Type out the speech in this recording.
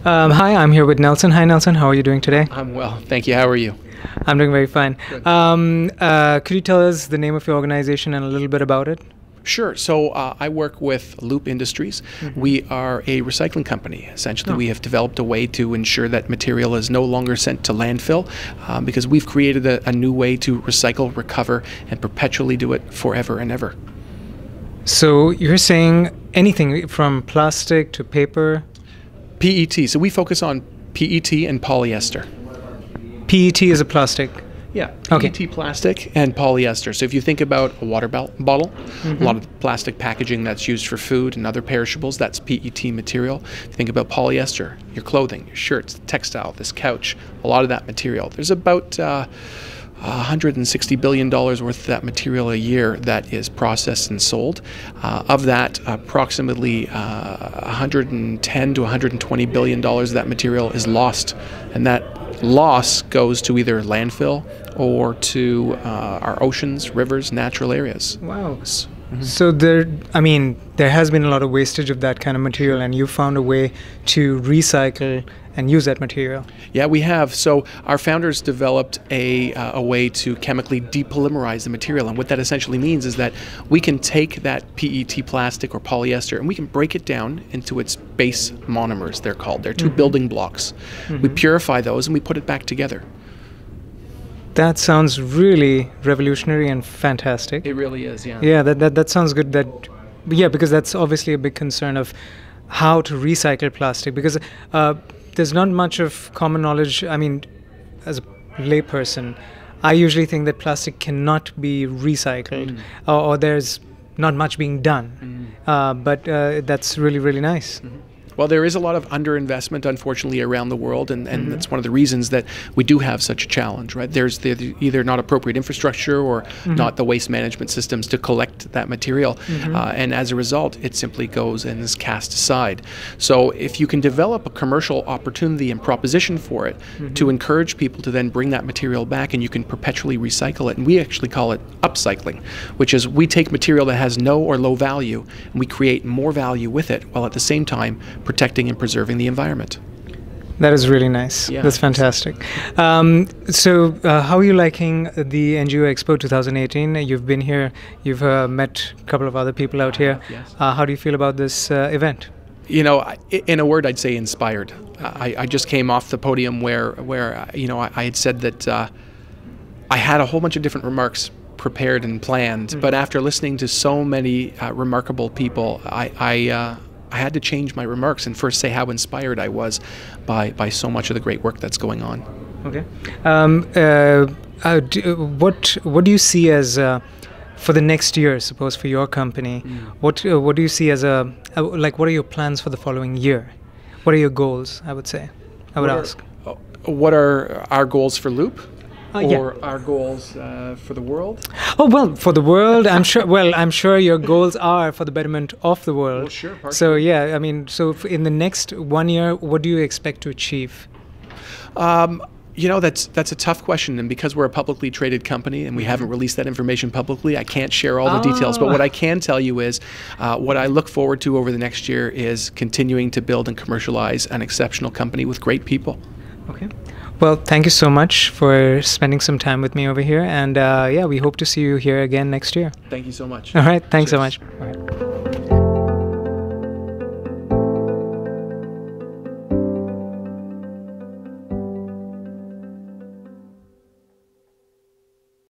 Hi, I'm here with Nelson. Hi, Nelson. How are you doing today? I'm well, thank you. How are you? I'm doing very fine. Could you tell us the name of your organization and a little bit about it? Sure. So I work with Loop Industries. We are a recycling company. Essentially, we have developed a way to ensure that material is no longer sent to landfill because we've created a new way to recycle, recover, and perpetually do it forever and ever. So you're saying anything from plastic to paper? PET. So we focus on PET and polyester. PET is a plastic? Yeah, Okay. PET plastic and polyester. So if you think about a water bottle, a lot of the plastic packaging that's used for food and other perishables, that's PET material. If you think about polyester, your clothing, your shirts, textile, this couch, a lot of that material. There's about $160 billion worth of that material a year that is processed and sold. Of that, approximately $110 to $120 billion of that material is lost, and that loss goes to either landfill or to our oceans, rivers, natural areas. Wow. So there has been a lot of wastage of that kind of material, and you found a way to recycle and use that material. Yeah, we have. So our founders developed a way to chemically depolymerize the material, and what that essentially means is that we can take that PET plastic or polyester and we can break it down into its base monomers, they're called. They're two building blocks. We purify those and we put it back together. That sounds really revolutionary and fantastic. It really is, yeah. Yeah, that sounds good. Because that's obviously a big concern of how to recycle plastic, because there's not much of common knowledge. I mean, as a layperson, I usually think that plastic cannot be recycled, or there's not much being done. But that's really, really nice. Well, there is a lot of underinvestment, unfortunately, around the world, and that's one of the reasons that we do have such a challenge, right? There's either not appropriate infrastructure or not the waste management systems to collect that material, and as a result, it simply goes and is cast aside. So if you can develop a commercial opportunity and proposition for it to encourage people to then bring that material back, and you can perpetually recycle it, and we actually call it upcycling, which is we take material that has no or low value, and we create more value with it, while at the same time protecting and preserving the environment. That is really nice. Yeah. That's fantastic. So how are you liking the NGO Expo 2018? You've been here, you've met a couple of other people out here. Yes. How do you feel about this event? You know, in a word, I'd say inspired. I just came off the podium where I had said that I had a whole bunch of different remarks prepared and planned, but after listening to so many remarkable people, I had to change my remarks and first say how inspired I was by so much of the great work that's going on. Okay. What do you see as for the next year? Suppose for your company, what do you see as what are your plans for the following year? What are your goals? I would ask. What are our goals for Loop? Or our goals for the world? Oh, well, for the world, I'm sure. Well, I'm sure your goals are for the betterment of the world. Well, sure. So yeah, I mean, so in the next 1 year, what do you expect to achieve? You know, that's a tough question, and because we're a publicly traded company and we haven't released that information publicly, I can't share all the details. But what I can tell you is, what I look forward to over the next year is continuing to build and commercialize an exceptional company with great people. Okay. Well, thank you so much for spending some time with me over here, and we hope to see you here again next year. Thank you so much. All right, thanks so much. All right.